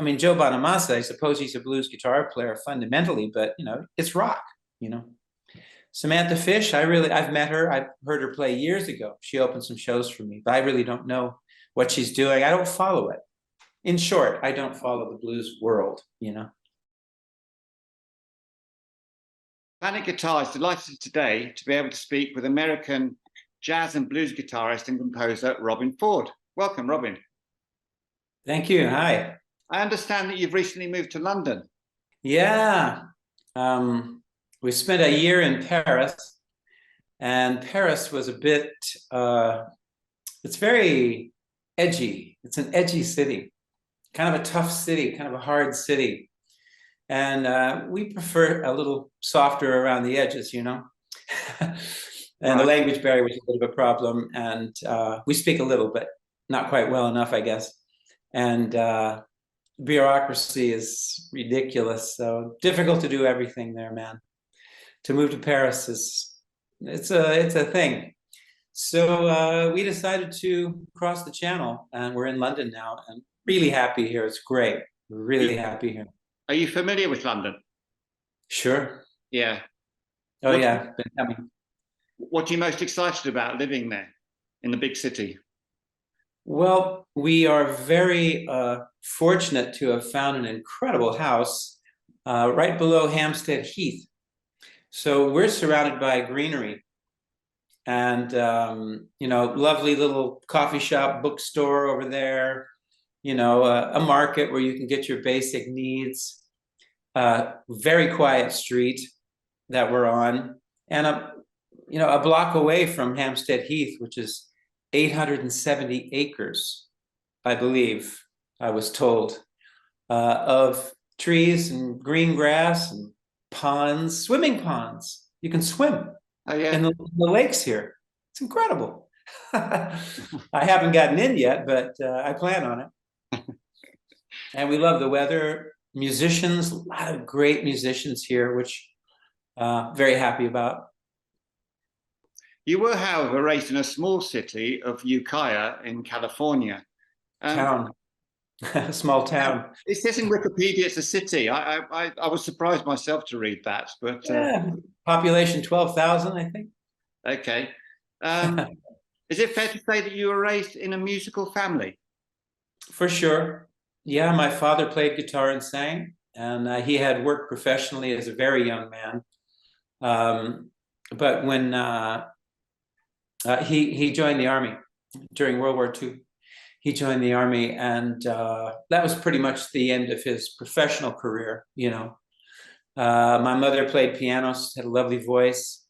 I mean, Joe Bonamassa, I suppose he's a blues guitar player fundamentally, but it's rock, you know. Samantha Fish, I've met her. I've heard her play years ago. She opened some shows for me, but I really don't know what she's doing. I don't follow it. In short, I don't follow the blues world, you know. Planet Guitar is delighted today to be able to speak with American jazz and blues guitarist and composer Robben Ford. Welcome, Robben. Thank you. Hi. I understand that you've recently moved to London. Yeah. We spent a year in Paris, and Paris was a bit, it's very edgy. It's an edgy city, kind of a tough city, kind of a hard city. And we prefer a little softer around the edges, you know. And the language barrier was a bit of a problem. And we speak a little, but not quite well enough, I guess. And bureaucracy is ridiculous. So difficult to do everything there, man. To move to Paris it's a thing. So we decided to cross the channel, and we're in London now, and really happy here. It's great. We're really happy here. Are you familiar with London? Sure. Yeah. Oh, yeah. Been coming. What are you most excited about living there in the big city? Well, we are very fortunate to have found an incredible house right below Hampstead Heath. So we're surrounded by greenery and, lovely little coffee shop, bookstore over there, a market where you can get your basic needs, very quiet street that we're on, and a block away from Hampstead Heath, which is 870 acres, I believe, I was told, of trees and green grass and ponds, swimming ponds. You can swim in the lakes here. It's incredible. I haven't gotten in yet, but I plan on it. And we love the weather. Musicians, a lot of great musicians here, which very happy about. You were, however, raised in a small city of Ukiah in California. A small town. It says in Wikipedia it's a city. I was surprised myself to read that, but population 12,000, I think. Okay. Is it fair to say that you were raised in a musical family? For sure. Yeah, my father played guitar and sang, and he had worked professionally as a very young man. But when he joined the army during World War II. He joined the army, and that was pretty much the end of his professional career, My mother played piano, had a lovely voice,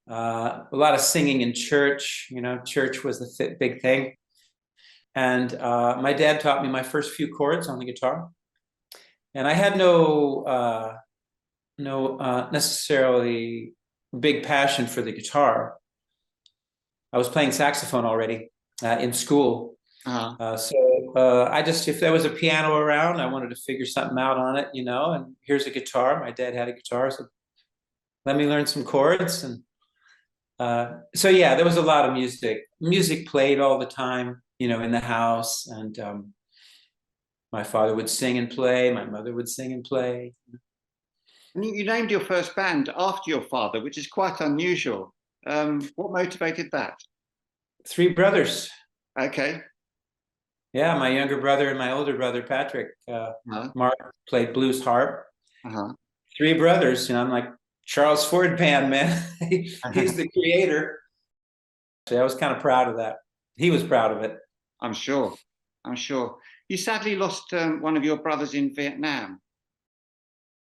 a lot of singing in church, church was the big thing. And my dad taught me my first few chords on the guitar. And I had no necessarily big passion for the guitar. I was playing saxophone already in school. So I just, if there was a piano around, I wanted to figure something out on it, and here's a guitar. My dad had a guitar, so let me learn some chords. And so, yeah, there was a lot of music played all the time, in the house. And my father would sing and play. My mother would sing and play. And you named your first band after your father, which is quite unusual. What motivated that? Three brothers. Okay. Yeah, my younger brother and my older brother, Patrick, Mark, played blues harp. Three brothers, I'm like Charles Ford Band, man. He's the creator. So I was kind of proud of that. He was proud of it. I'm sure. You sadly lost one of your brothers in Vietnam.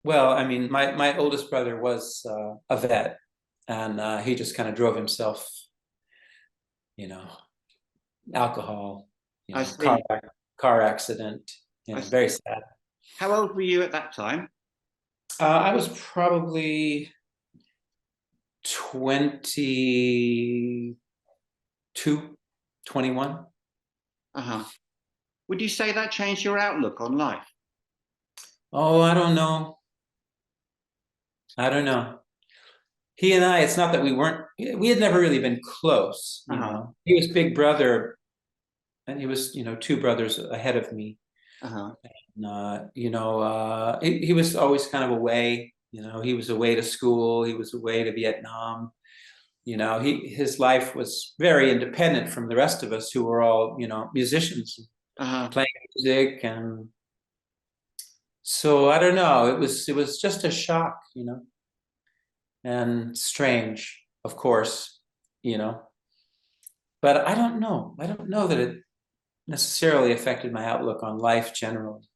Well, I mean, my oldest brother was a vet, and he just kind of drove himself, alcohol. Car accident. Very sad. How old were you at that time? I was probably 22, 21. Would you say that changed your outlook on life? Oh, I don't know. He and I, it's not that we had never really been close. He was big brother, and he was, two brothers ahead of me. Uh-huh. He was always kind of away. He was away to school. He was away to Vietnam. His life was very independent from the rest of us who were all, musicians, Uh-huh. playing music. And so I don't know, it was just a shock, and strange, of course, but I don't know that it necessarily affected my outlook on life generally.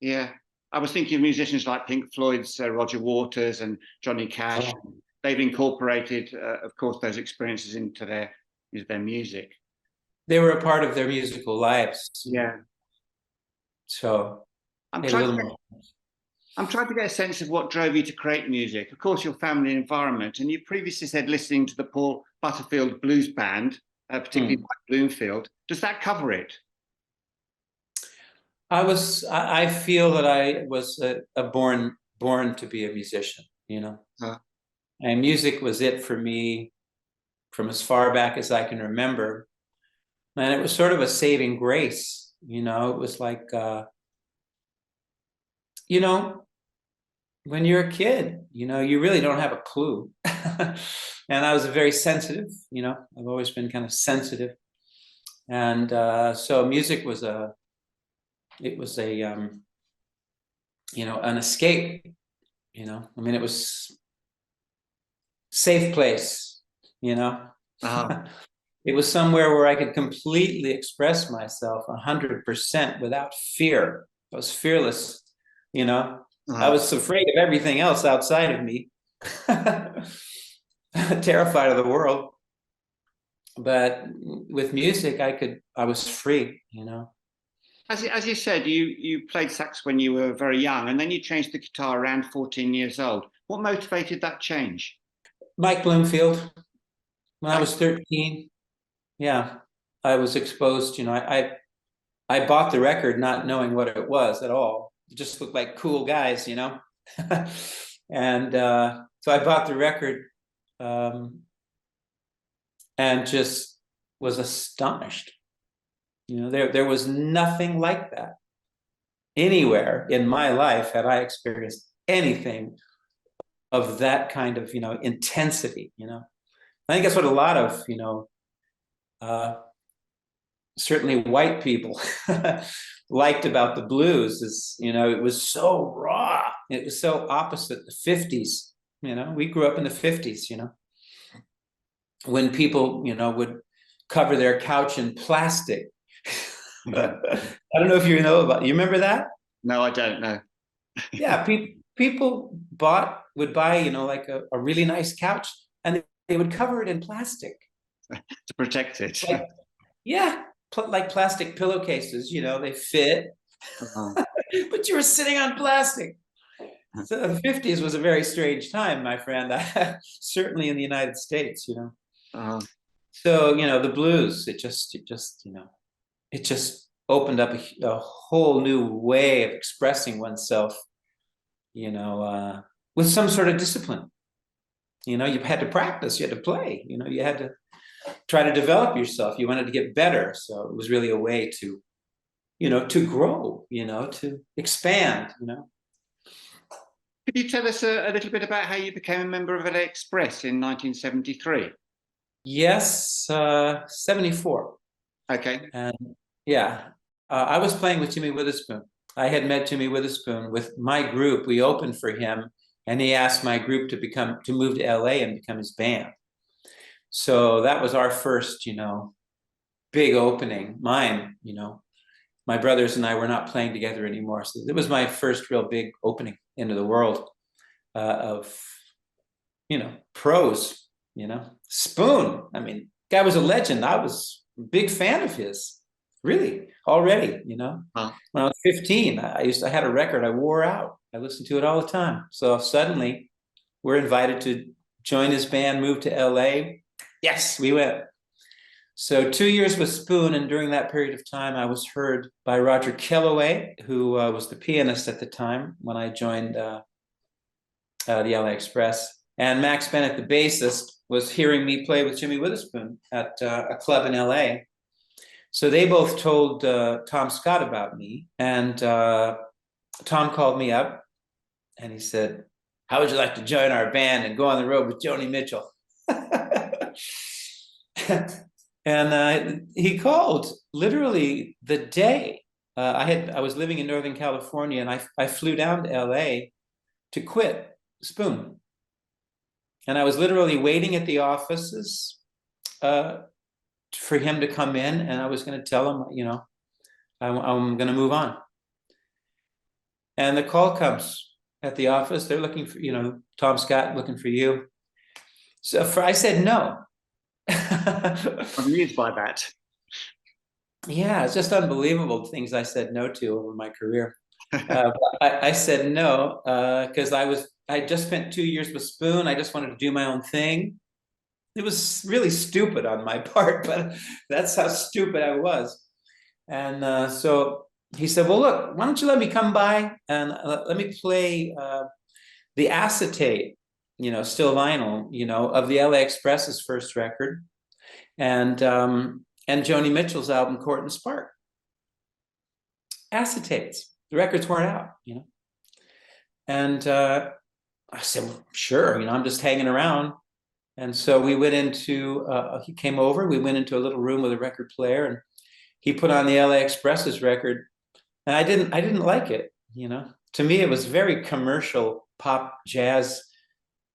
Yeah. I was thinking of musicians like Pink Floyd's Roger Waters and Johnny Cash. Oh. They've incorporated, of course, those experiences into their music. They were a part of their musical lives, Yeah. so I'm they had a trying to little get, more. I'm trying to get a sense of what drove you to create music. Of course, your family and environment, and you previously said listening to the Paul Butterfield Blues Band, particularly Hmm. Mike Bloomfield. Does that cover it? I feel that I was a born to be a musician, Uh, and music was it for me from as far back as I can remember. And it was sort of a saving grace, it was like, you know, when you're a kid, you really don't have a clue. And I was very sensitive, I've always been kind of sensitive. And so music was an escape, I mean, it was safe place, you know. uh, It was somewhere where I could completely express myself 100% without fear. I was fearless, I uh, was afraid of everything else outside of me, terrified of the world. But with music, I was free. as you said, you played sax when you were very young, and then you changed the guitar around 14 years old. What motivated that change? Mike Bloomfield, when I Uh, was 13, yeah, I was exposed, I bought the record not knowing what it was at all. It just looked like cool guys. And so I bought the record, um, and just was astonished. There was nothing like that anywhere in my life had I experienced anything of that kind of, intensity. I think that's what a lot of, uh, certainly white people liked about the blues is, it was so raw. It was so opposite the 50s. We grew up in the 50s, when people, would cover their couch in plastic. I don't know if you remember that? no, I don't know. Yeah, people would buy, like a really nice couch, and they would cover it in plastic. To protect it. Like, yeah, like plastic pillowcases, they fit, Uh-huh. but you were sitting on plastic. So the 50s was a very strange time, my friend. Certainly in the United States. Uh-huh. So, the blues, it just opened up a whole new way of expressing oneself, you know, uh, with some sort of discipline. You had to practice, you had to play, you had to try to develop yourself. You wanted to get better. So it was really a way to grow, to expand. Could you tell us a little bit about how you became a member of LA Express in 1973? Yes, 74. Okay. And yeah, I was playing with Jimmy Witherspoon. I had met Jimmy Witherspoon with my group. We opened for him, and he asked my group to move to LA and become his band. So that was our first, big opening. Mine. My brothers and I were not playing together anymore. So it was my first real big opening into the world of, pros, Spoon. I mean, guy was a legend. I was a big fan of his, really, already, Uh, When I was 15, I had a record I wore out. I listened to it all the time. So suddenly we're invited to join his band, move to LA. Yes, we went. So 2 years with Spoon, and during that period of time, I was heard by Roger Kellaway, who was the pianist at the time when I joined the LA Express. And Max Bennett, the bassist, was hearing me play with Jimmy Witherspoon at a club in LA. So they both told Tom Scott about me, and Tom called me up and he said, "How would you like to join our band and go on the road with Joni Mitchell?" And he called literally the day I was living in Northern California, and I flew down to LA to quit Spoon. And I was literally waiting at the offices for him to come in, and I was going to tell him, I'm going to move on. And the call comes at the office. They're looking for, Tom Scott looking for you. So I said no. I'm amused by that. Yeah, it's just unbelievable things I said no to over my career. I said no because I just spent 2 years with Spoon. I just wanted to do my own thing. It was really stupid on my part, but that's how stupid I was. And so he said, "Well, look, why don't you let me come by and let me play the acetate, still vinyl, of the LA Express's first record, and Joni Mitchell's album Court and Spark. Acetates. The records weren't out, And I said, well, sure, I'm just hanging around." And so we went into, he came over, we went into a little room with a record player, and he put on the LA Express's record. And I didn't like it, To me, it was very commercial pop jazz.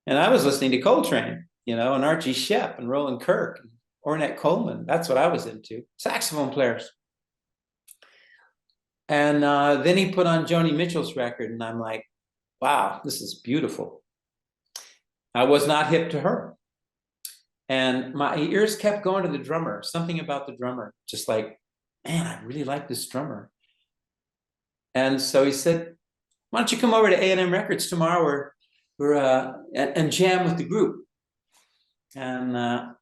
And I was listening to Coltrane, and Archie Shepp and Roland Kirk and Ornette Coleman. That's what I was into. Saxophone players. And then he put on Joni Mitchell's record, and I'm like, wow, this is beautiful. I was not hip to her. And my ears kept going to the drummer, something about the drummer, just like, man, I really like this drummer. And so he said, "Why don't you come over to A&M Records tomorrow and jam with the group?" And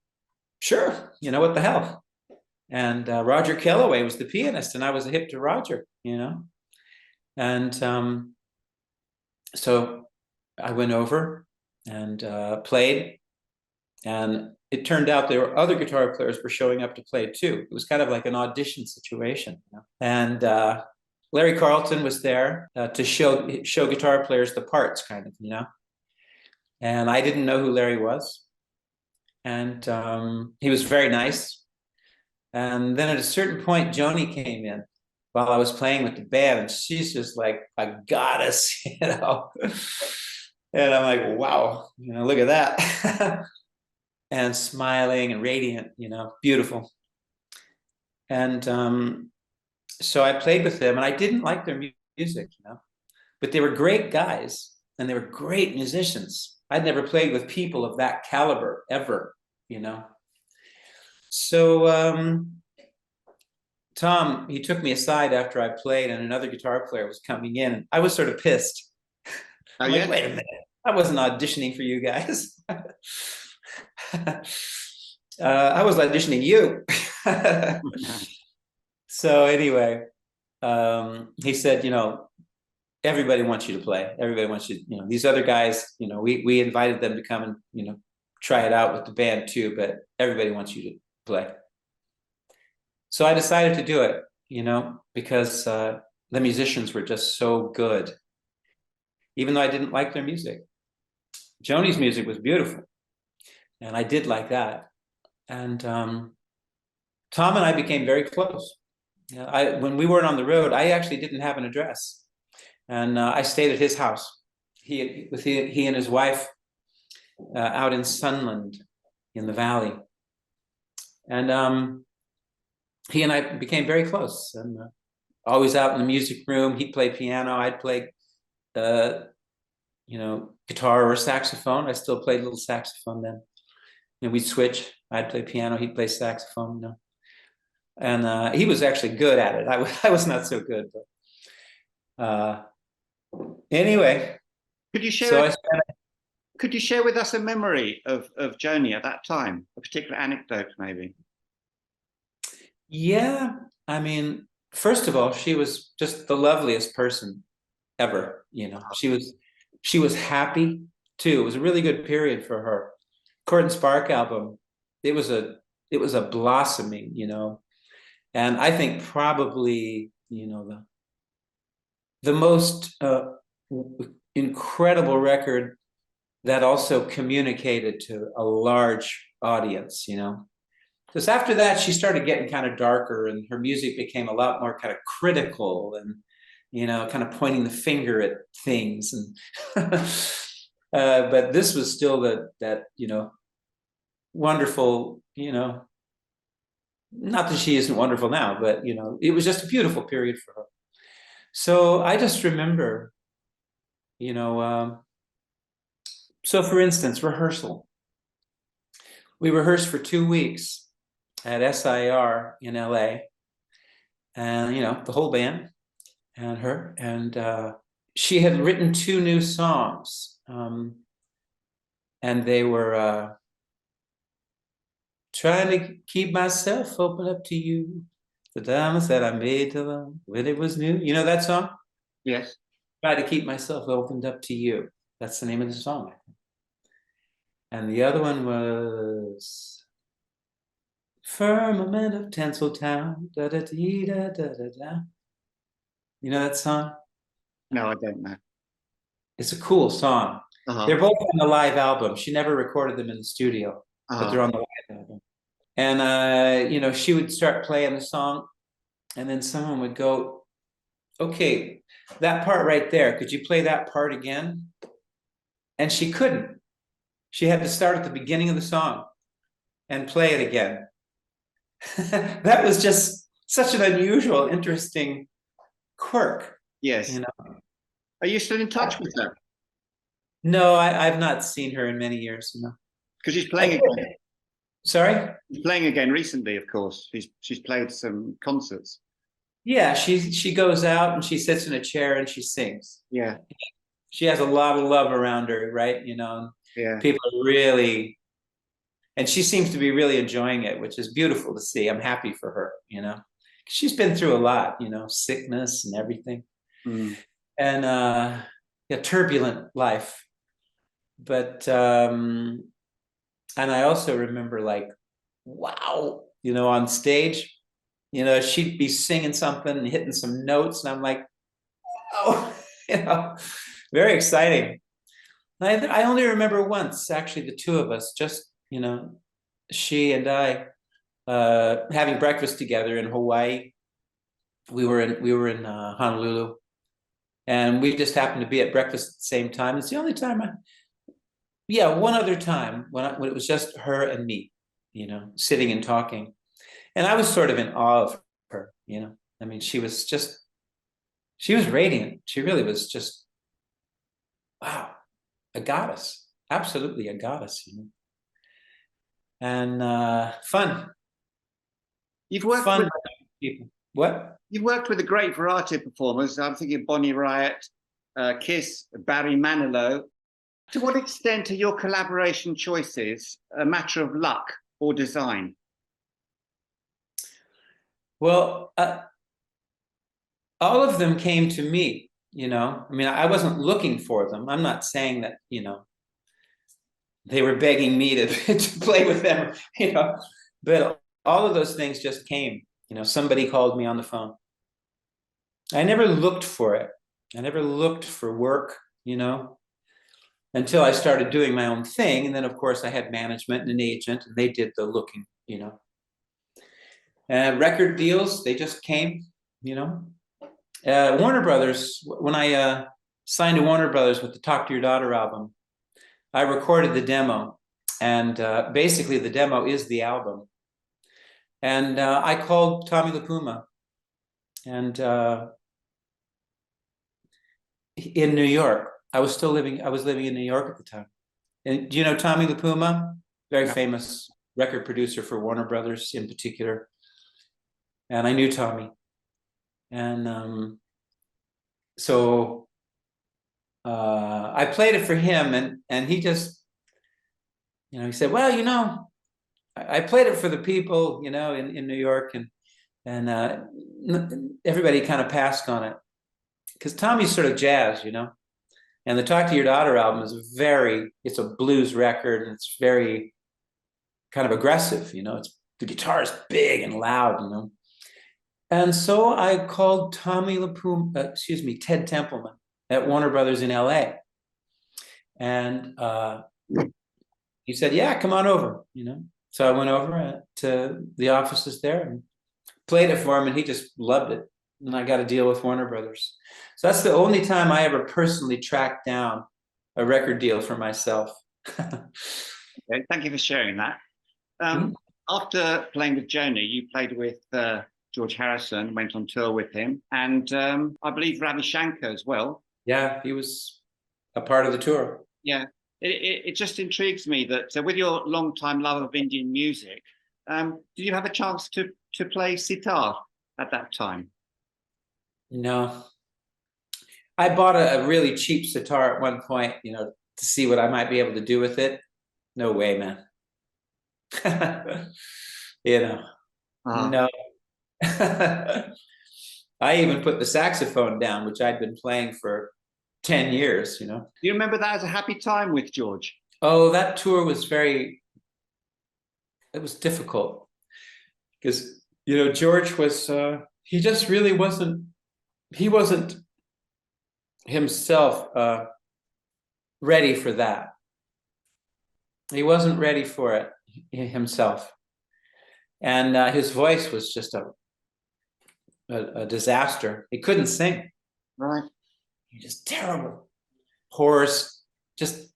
sure, what the hell. And Roger Kellaway was the pianist, and I was a hip to Roger, And so I went over and played, and it turned out there were other guitar players were showing up to play too. It was kind of like an audition situation, And Larry Carlton was there to show guitar players the parts, kind of, And I didn't know who Larry was, and he was very nice. And then at a certain point, Joni came in while I was playing with the band, and she's just like a goddess, And I'm like, wow, look at that. And smiling and radiant, beautiful. And so I played with them, and I didn't like their music, but they were great guys, and they were great musicians. I'd never played with people of that caliber ever, So Tom, he took me aside after I played, and another guitar player was coming in, and I was sort of pissed. I'm like, wait a minute, I wasn't auditioning for you guys. I was auditioning you. So anyway, he said, everybody wants you to play. Everybody wants you, these other guys, we invited them to come and, try it out with the band too, but everybody wants you to play. So I decided to do it, because the musicians were just so good, even though I didn't like their music. Joni's music was beautiful, and I did like that. And Tom and I became very close. When we weren't on the road, I actually didn't have an address, and I stayed at his house. He and his wife out in Sunland in the valley, and he and I became very close, and always out in the music room. He'd play piano, I'd play, guitar or saxophone. I still played a little saxophone then. We'd switch. I'd play piano, he'd play saxophone, And he was actually good at it. I was not so good, but anyway. Could you share with us a memory of Joni at that time, a particular anecdote, maybe? Yeah, I mean, first of all, she was just the loveliest person ever. She was happy too. It was a really good period for her. Court and Spark album, it was a blossoming, And I think probably, you know, the most incredible record that also communicated to a large audience, you know. Because after that, she started getting kind of darker, and her music became a lot more kind of critical and, you know, kind of pointing the finger at things. And but this was still that, you know, wonderful, you know, not that she isn't wonderful now, but, you know, it was just a beautiful period for her. So I just remember, you know, so for instance, rehearsal. We rehearsed for 2 weeks at SIR in LA, and, you know, the whole band and her, and she had written 2 new songs, and they were trying to keep myself open up to you, the diamonds that I made to them when it was new. You know that song? Yes. Try to keep myself opened up to you. That's the name of the song. And the other one was Firmament of Tinseltown. Da da dee da da da da. You know that song? No, I don't know. It's a cool song. They're both on the live album. She never recorded them in the studio, but they're on the live album. And you know, she would start playing the song, and then someone would go, "Okay, that part right there, could you play that part again?" And she couldn't. She had to start at the beginning of the song and play it again. That was just such an unusual, interesting quirk. Yes. You know? Are you still in touch with her? No, I've not seen her in many years. You know, Because she's playing again. Sorry? She's playing again recently, of course. She's played some concerts. Yeah, she goes out and she sits in a chair and she sings. Yeah. She has a lot of love around her, right? You know, Yeah. people are really, and she seems to be really enjoying it, which is beautiful to see. I'm happy for her, you know. She's been through a lot, you know, sickness and everything. And yeah, turbulent life. But and I also remember, like, wow, you know, on stage, you know, she'd be singing something and hitting some notes, and I'm like, oh, you know, very exciting. I only remember once, actually, the two of us, just, you know, she and I, having breakfast together in Hawaii. We were in Honolulu, and we just happened to be at breakfast at the same time. It's the only time yeah, one other time when it was just her and me, you know, sitting and talking. And I was sort of in awe of her, you know. I mean, she was radiant. She really was just, wow, a goddess, absolutely a goddess, you know. And fun. You've worked Fun with people. What? You've worked with a great variety of performers. I'm thinking Bonnie Raitt, Kiss, Barry Manilow. To what extent are your collaboration choices a matter of luck or design? Well, all of them came to me, you know. I mean, I wasn't looking for them. I'm not saying that, you know, they were begging me to, to play with them, you know, but all of those things just came. You know, somebody called me on the phone. I never looked for it. I never looked for work, you know, until I started doing my own thing. And then, of course, I had management and an agent, and they did the looking, you know. Record deals, they just came, you know. Warner Brothers, when I signed to Warner Brothers with the Talk to Your Daughter album, I recorded the demo, and basically the demo is the album. And I called Tommy LaPuma, and in New York, I was living in New York at the time. And do you know Tommy LaPuma? Very famous record producer for Warner Brothers in particular. And I knew Tommy. And so I played it for him, and he just, you know, he said, well, you know, I played it for the people, you know, in New York, and everybody kind of passed on it. Because Tommy's sort of jazz, you know. And the Talk to Your Daughter album is it's a blues record, and it's very kind of aggressive, you know. The guitar is big and loud, you know. And so I called Ted Templeman at Warner Brothers in LA. And he said, yeah, come on over, you know. So I went over to the offices there and played it for him, and he just loved it. And I got a deal with Warner Brothers. So that's the only time I ever personally tracked down a record deal for myself. Okay, thank you for sharing that. Hmm. After playing with Joni, you played with George Harrison, went on tour with him, and I believe Ravi Shankar as well. Yeah, he was a part of the tour. Yeah, it just intrigues me that with your long-time love of Indian music, did you have a chance to play sitar at that time? No, I bought a really cheap sitar at one point, you know, to see what I might be able to do with it. No way, man. You know, Ah, no. I even put the saxophone down, which I'd been playing for 10 years, you know. do you remember that as a happy time with George? Oh, that tour was it was difficult because, you know, George was, he just really he wasn't himself ready for that. He wasn't ready for it himself. And his voice was just a disaster. He couldn't sing. Right. He was just terrible, hoarse, just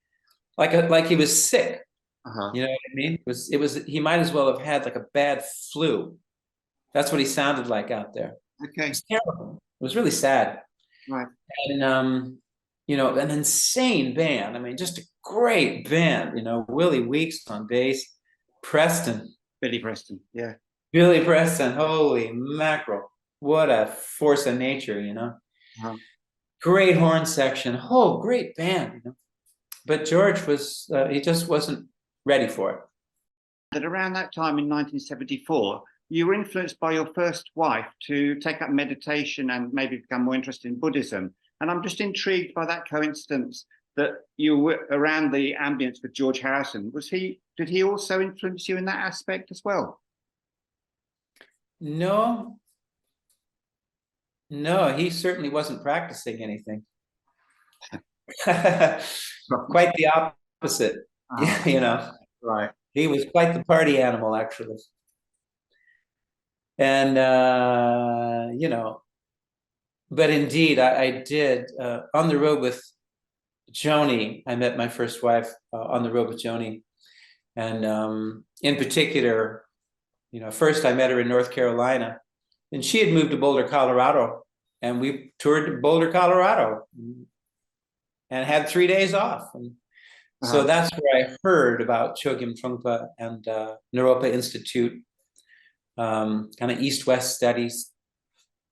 like he was sick. Uh-huh. You know what I mean? It was he might as well have had like a bad flu. That's what he sounded like out there. It Okay. was terrible. It was really sad. Right. And you know, an insane band. I mean, just a great band. You know, Willie Weeks on bass, Preston, Billy Preston. Yeah. Billy Preston. Holy mackerel! What a force of nature. You know, Uh-huh. great horn section. Oh, great band. You know, but George was he just wasn't ready for it. That around that time in 1974, you were influenced by your first wife to take up meditation and maybe become more interested in Buddhism. And I'm just intrigued by that coincidence that you were around the ambience with George Harrison. Did he also influence you in that aspect as well? No, no, he certainly wasn't practicing anything. Quite the opposite. Ah, You know, right. he was quite the party animal, actually. And you know, but indeed, I did on the road with Joni. I met my first wife on the road with Joni, and in particular, you know, first I met her in North Carolina, and she had moved to Boulder, Colorado, and we toured Boulder, Colorado, and had 3 days off. And so Uh-huh. that's where I heard about Chogyam Trungpa and Naropa Institute, kind of East-West studies.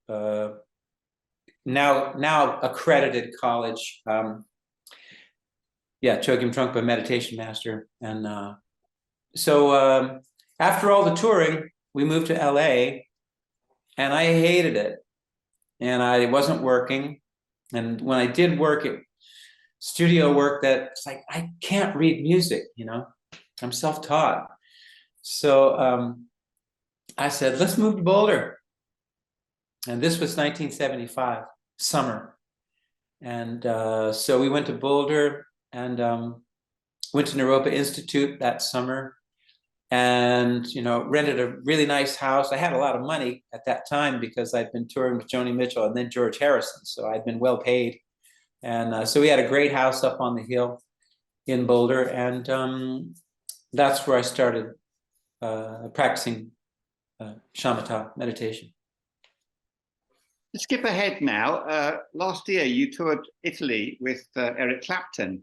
Uh, now accredited college. Yeah, Chogyam Trungpa meditation master. And so after all the touring, we moved to LA, and I hated it. And I wasn't working. And when I did work, studio work, that's like, I can't read music, you know, I'm self-taught. So I said, let's move to Boulder. And this was 1975, summer. And so we went to Boulder and went to Naropa Institute that summer, and, you know, rented a really nice house. I had a lot of money at that time because I'd been touring with Joni Mitchell and then George Harrison. So I'd been well paid. And so we had a great house up on the hill in Boulder. And that's where I started practicing shamatha meditation. To skip ahead now, last year you toured Italy with Eric Clapton.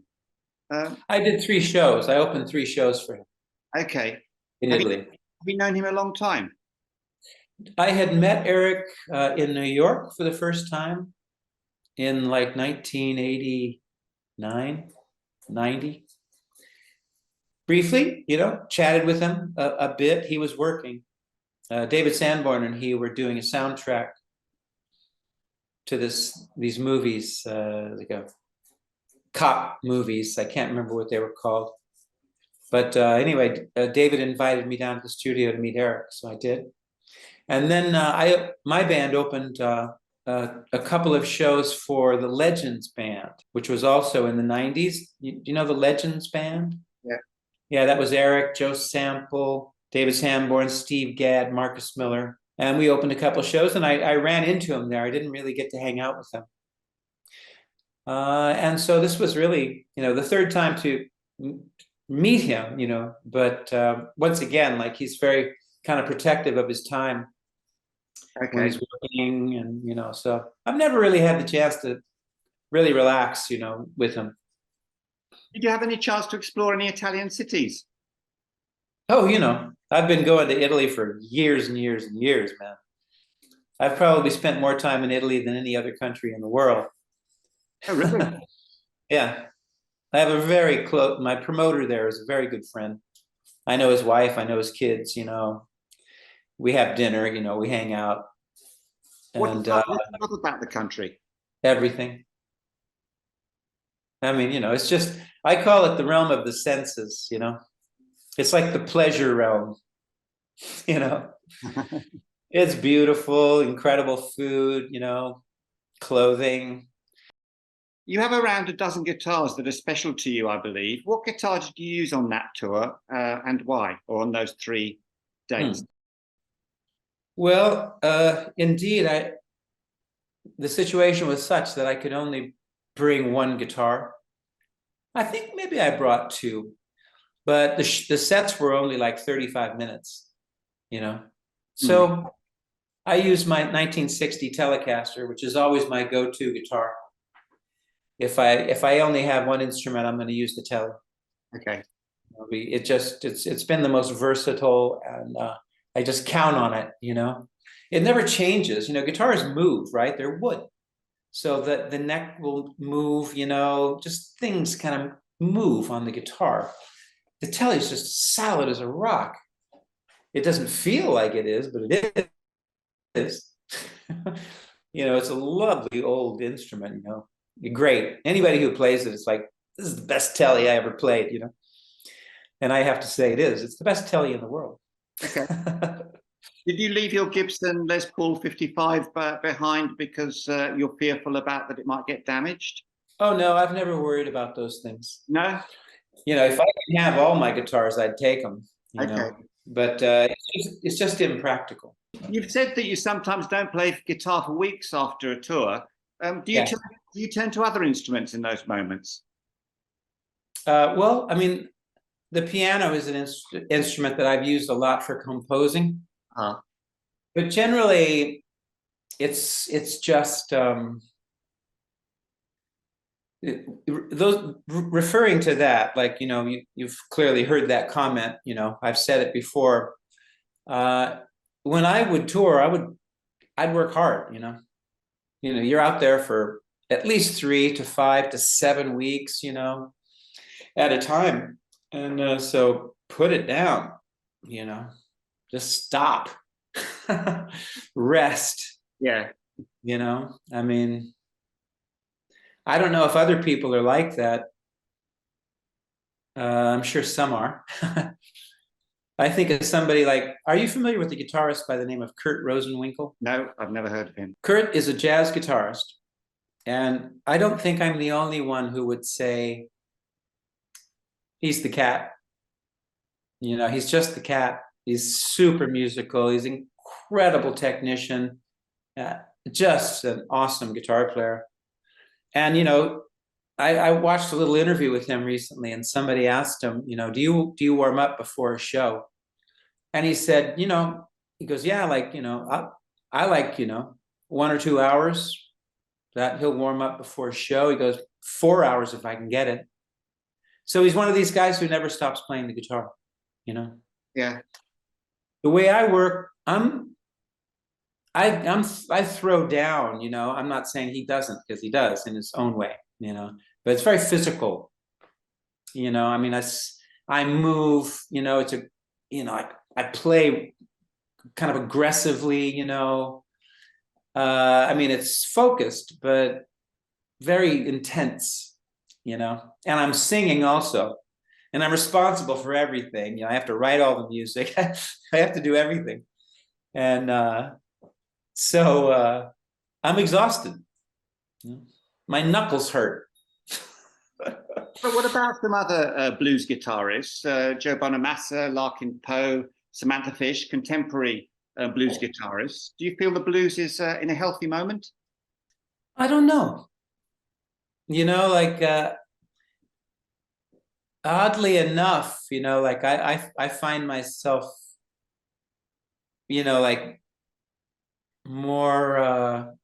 I did 3 shows. I opened 3 shows for him Okay. in Have Italy. you known him a long time? I had met Eric in New York for the first time in like 1989, 90. Briefly, you know, chatted with him a bit. He was working. David Sanborn and he were doing a soundtrack to these movies, like a cop movies. I can't remember what they were called. But anyway, David invited me down to the studio to meet Eric, so I did. And then my band opened a couple of shows for the Legends Band, which was also in the 90s. Do you know the Legends Band? Yeah. Yeah, that was Eric, Joe Sample, David Sanborn, Steve Gadd, Marcus Miller. And we opened a couple of shows, and I ran into him there. I didn't really get to hang out with them. And so this was really, the third time to meet him, but once again, like he's very kind of protective of his time when Okay. he's working, and so I've never really had the chance to really relax, with him. Did you have any chance to explore any Italian cities? Oh, I've been going to Italy for years and years and years, man. I've probably spent more time in Italy than any other country in the world. Oh, really? Yeah. I have a very close, my promoter there is a very good friend. I know his wife, I know his kids, we have dinner, we hang out, What and what do you love about the country? everything. I mean, it's just, I call it the realm of the senses, it's like the pleasure realm, you know. It's beautiful, incredible food, clothing. You have around a dozen guitars that are special to you, I believe. What guitar did you use on that tour, and why, or on those 3 dates? Well, indeed, the situation was such that I could only bring one guitar. I think maybe I brought 2, but the sets were only like 35 minutes, So I used my 1960 Telecaster, which is always my go-to guitar. If I only have one instrument, I'm going to use the Tele. Okay. It's been the most versatile, and I just count on it. It never changes. Guitars move, right? They're wood, so that the neck will move. Just things kind of move on the guitar. The Tele is just solid as a rock. It doesn't feel like it is, but it is. It's a lovely old instrument. Great. Anybody who plays it, it's like, this is the best Tele I ever played. And I have to say it is. It's the best Tele in the world. Okay. Did you leave your Gibson Les Paul 55 behind because you're fearful about that it might get damaged? Oh, no, I've never worried about those things. No? If I could have all my guitars, I'd take them, Okay. But it's just impractical. You've said that you sometimes don't play guitar for weeks after a tour. Do you turn to other instruments in those moments? Well, I mean, the piano is an instrument that I've used a lot for composing. But generally, it's just those referring to that, like you've clearly heard that comment. I've said it before. When I would tour, I'd work hard. You're out there for at least 3 to 5 to 7 weeks, at a time, and so put it down. Just stop. Rest. Yeah. I mean, I don't know if other people are like that. I'm sure some are. I think of somebody like, are you familiar with the guitarist by the name of Kurt Rosenwinkel? No, I've never heard of him. Kurt is a jazz guitarist, and I don't think I'm the only one who would say he's the cat. He's just the cat. He's super musical. He's an incredible technician, just an awesome guitar player. And I watched a little interview with him recently, and somebody asked him, do you warm up before a show? And he said, he goes, yeah, like I like 1 or 2 hours that he'll warm up before a show. He goes 4 hours if I can get it. So he's one of these guys who never stops playing the guitar. Yeah. The way I work, I throw down. I'm not saying he doesn't, because he does in his own way. But it's very physical. I mean, I move. It's I play kind of aggressively. I mean, it's focused, but very intense. And I'm singing also. And I'm responsible for everything. I have to write all the music. I have to do everything. And so I'm exhausted. My knuckles hurt. But what about some other blues guitarists? Joe Bonamassa, Larkin Poe, Samantha Fish, contemporary blues guitarists. Do you feel the blues is in a healthy moment? I don't know. Like oddly enough, like I find myself, like more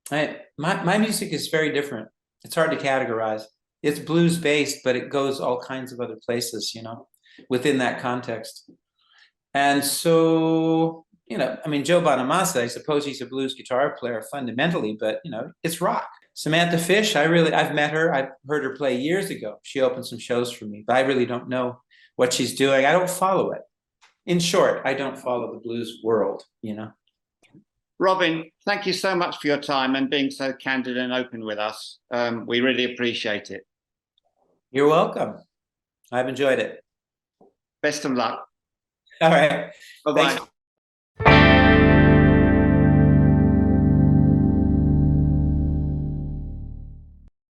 my music is very different. It's hard to categorize. It's blues based, but it goes all kinds of other places, within that context. And so, I mean, Joe Bonamassa, I suppose he's a blues guitar player fundamentally, but it's rock. Samantha Fish, I've met her. I've heard her play years ago. She opened some shows for me, but I really don't know what she's doing. I don't follow it. In short, I don't follow the blues world, Robben, thank you so much for your time and being so candid and open with us. We really appreciate it. You're welcome. I've enjoyed it. Best of luck. All right. Bye-bye. Thanks.